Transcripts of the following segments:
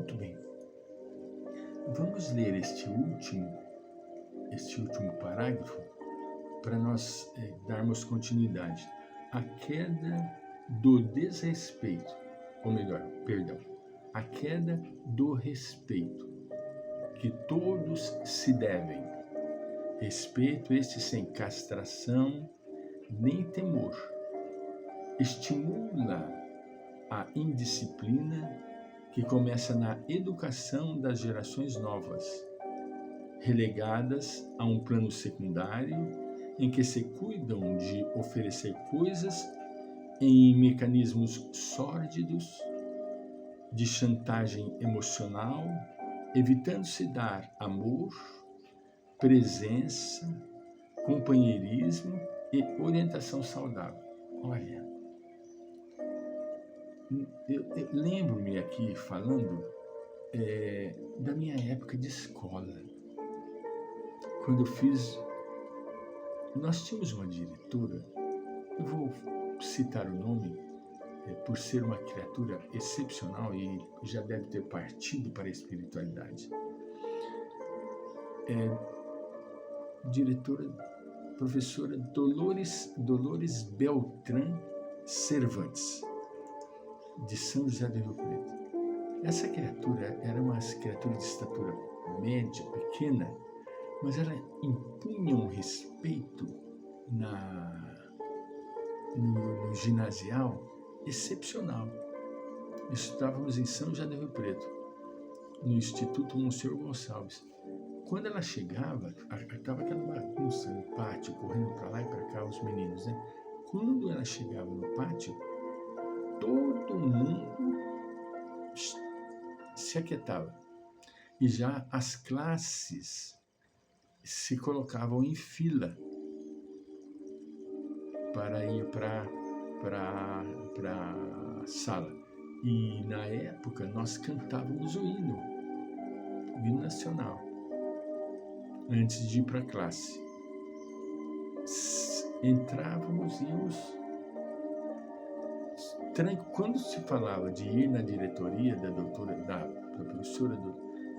Muito bem. Vamos ler este último parágrafo para nós darmos continuidade. A queda do desrespeito, ou melhor, perdão, a queda do respeito, que todos se devem. Respeito este sem castração nem temor. Estimula a indisciplina que começa na educação das gerações novas, relegadas a um plano secundário em que se cuidam de oferecer coisas em mecanismos sórdidos de chantagem emocional, evitando-se dar amor, presença, companheirismo e orientação saudável. Olha, eu lembro-me aqui falando da minha época de escola, quando nós tínhamos uma diretora, eu vou citar o nome, por ser uma criatura excepcional e já deve ter partido para a espiritualidade. Diretora, professora Dolores Beltrán Cervantes, de São José do Rio Preto. Essa criatura era uma criatura de estatura média, pequena, mas ela impunha um respeito no ginasial excepcional. Estudávamos em São José do Rio Preto, no Instituto Monsenhor Gonçalves. Quando ela chegava, estava aquela bagunça no pátio, correndo para lá e para cá os meninos, né? Quando ela chegava no pátio, todo mundo se aquietava. E já as classes se colocavam em fila para ir para a sala. E na época nós cantávamos o hino nacional, antes de ir para a classe. Entrávamos, íamos. Quando se falava de ir na diretoria da professora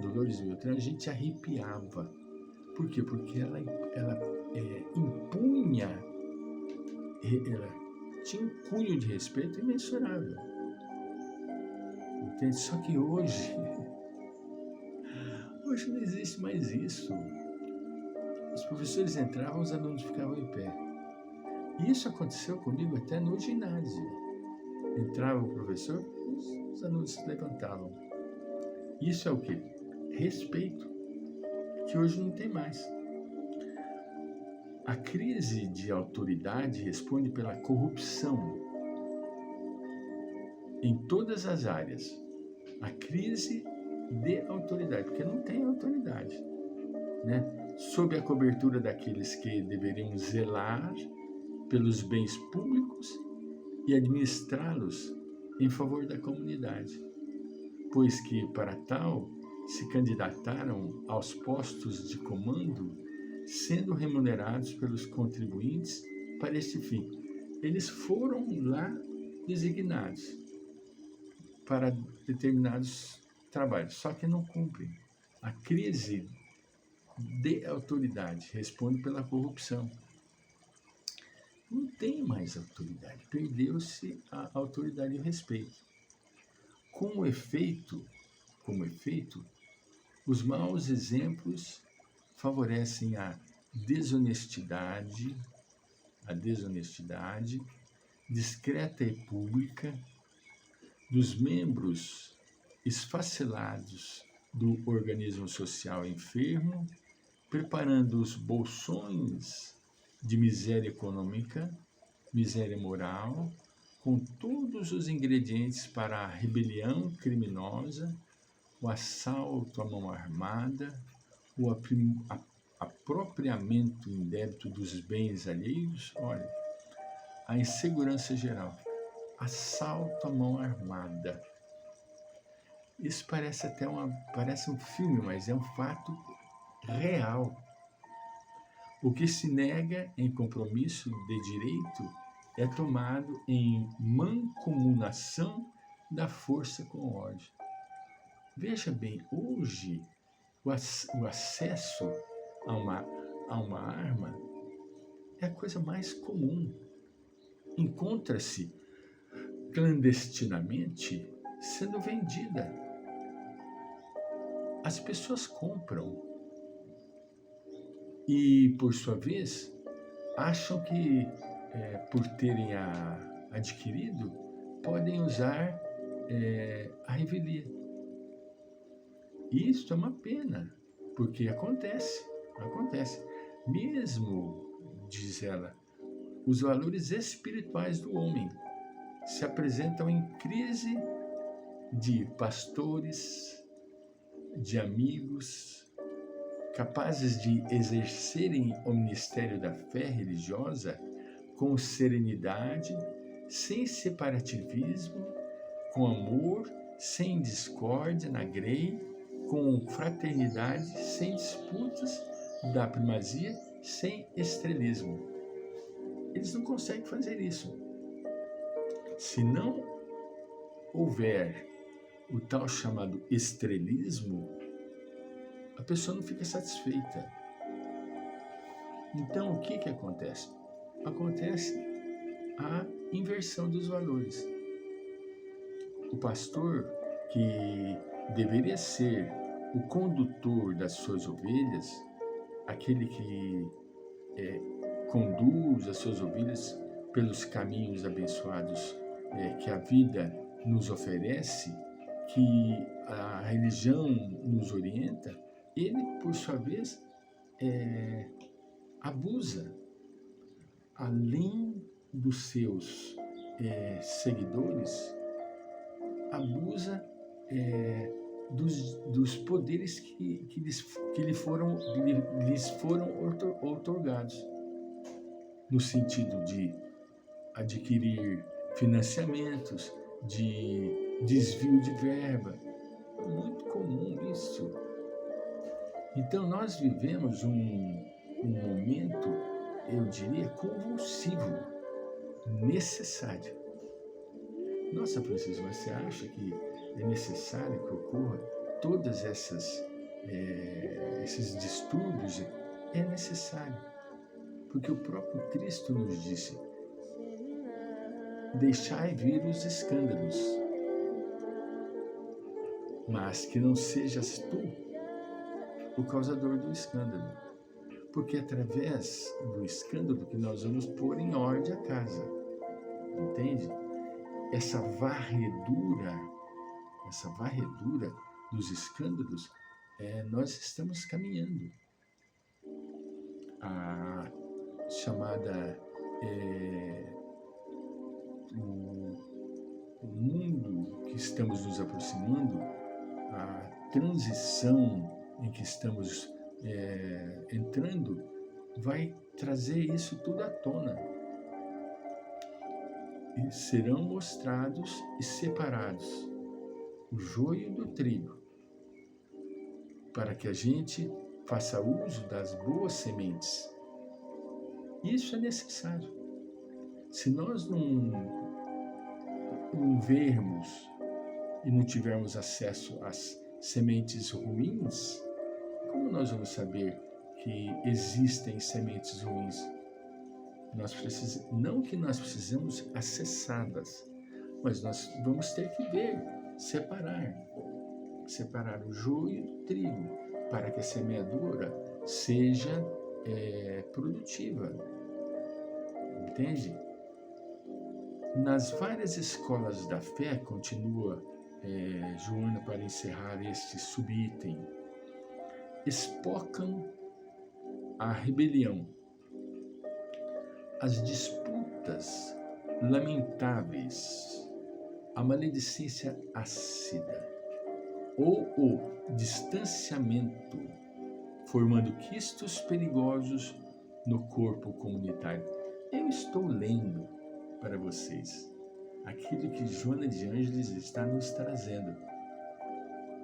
Dolores Beltrán, a gente arrepiava. Por quê? Porque ela impunha, ela tinha um cunho de respeito imensurável. Entende? Só que hoje não existe mais isso. Os professores entravam, os alunos ficavam em pé. E isso aconteceu comigo até no ginásio. Entrava o professor, os alunos se levantavam. Isso é o quê? Respeito, que hoje não tem mais. A crise de autoridade responde pela corrupção em todas as áreas. A crise de autoridade, porque não tem autoridade, né? Sob a cobertura daqueles que deveriam zelar pelos bens públicos e administrá-los em favor da comunidade, pois que, para tal, se candidataram aos postos de comando, sendo remunerados pelos contribuintes para este fim. Eles foram lá designados para determinados trabalhos, só que não cumprem. A crise de autoridade responde pela corrupção. Não tem mais autoridade, perdeu-se a autoridade e o respeito. Como efeito, os maus exemplos favorecem a desonestidade discreta e pública dos membros esfacelados do organismo social enfermo, preparando os bolsões de miséria econômica, miséria moral, com todos os ingredientes para a rebelião criminosa, o assalto à mão armada, o apropriamento indébito dos bens alheios, olha, a insegurança geral, assalto à mão armada. Isso parece um filme, mas é um fato real. O que se nega em compromisso de direito é tomado em mancomunação da força com o ódio. Veja bem, hoje o acesso a uma arma é a coisa mais comum. Encontra-se clandestinamente sendo vendida. As pessoas compram e, por sua vez, acham que, por terem adquirido, podem usar a revelia. E isso é uma pena, porque acontece. Mesmo, diz ela, os valores espirituais do homem se apresentam em crise de pastores, de amigos, capazes de exercerem o ministério da fé religiosa com serenidade, sem separativismo, com amor, sem discórdia na grei, com fraternidade, sem disputas da primazia, sem estrelismo. Eles não conseguem fazer isso. Se não houver o tal chamado estrelismo, a pessoa não fica satisfeita. Então, o que acontece? Acontece a inversão dos valores. O pastor, que deveria ser o condutor das suas ovelhas, aquele que conduz as suas ovelhas pelos caminhos abençoados que a vida nos oferece, que a religião nos orienta, ele, por sua vez, abusa, além dos seus seguidores, abusa dos poderes que lhes foram outorgados, no sentido de adquirir financiamentos, de desvio de verba. É muito comum isso. Então, nós vivemos um momento, eu diria, convulsivo, necessário. Nossa, Francisco, você acha que é necessário que ocorra todas esses distúrbios? É necessário, porque o próprio Cristo nos disse: deixai vir os escândalos, mas que não sejas tu o causador do escândalo, porque é através do escândalo que nós vamos pôr em ordem a casa, entende? Essa varredura dos escândalos, nós estamos caminhando. A chamada o mundo que estamos nos aproximando, a transição em que estamos entrando, vai trazer isso tudo à tona. E serão mostrados e separados o joio do trigo, para que a gente faça uso das boas sementes. Isso é necessário. Se nós não vermos e não tivermos acesso às sementes ruins, como nós vamos saber que existem sementes ruins? Não que nós precisamos acessá-las, mas nós vamos ter que ver, separar o joio do trigo, para que a semeadura seja produtiva. Entende? Nas várias escolas da fé, continua Joana para encerrar este subitem, espocam a rebelião, as disputas lamentáveis, a maledicência ácida ou o distanciamento, formando quistos perigosos no corpo comunitário. Eu estou lendo para vocês aquilo que Joana de Ângeles está nos trazendo.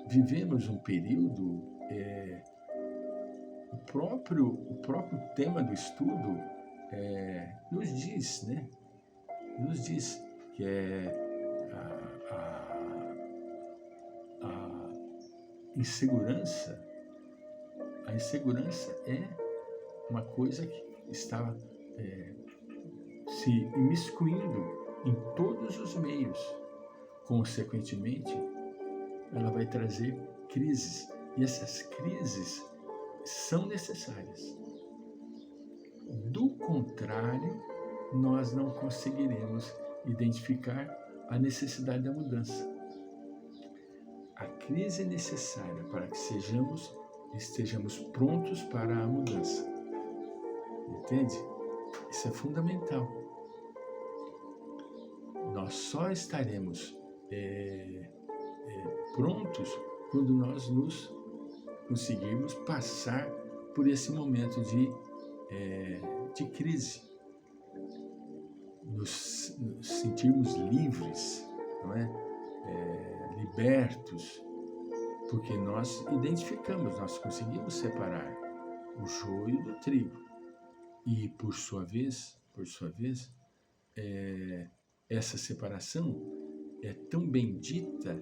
Vivemos um período, o próprio tema do estudo nos diz, né? Nos diz que insegurança, a insegurança é uma coisa que está se imiscuindo em todos os meios. Consequentemente, ela vai trazer crises. E essas crises são necessárias. Do contrário, nós não conseguiremos identificar a necessidade da mudança. A crise é necessária para que estejamos prontos para a mudança. Entende? Isso é fundamental. Nós só estaremos prontos quando nós nos conseguirmos passar por esse momento de crise. Nos sentirmos livres, não é? Libertos, porque nós identificamos, nós conseguimos separar o joio do trigo. E, por sua vez, essa separação é tão bendita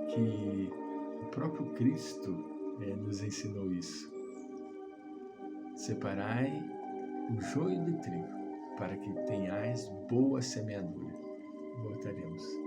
que o próprio Cristo nos ensinou isso. Separai o joio do trigo, para que tenhais boa semeadura. Voltaremos.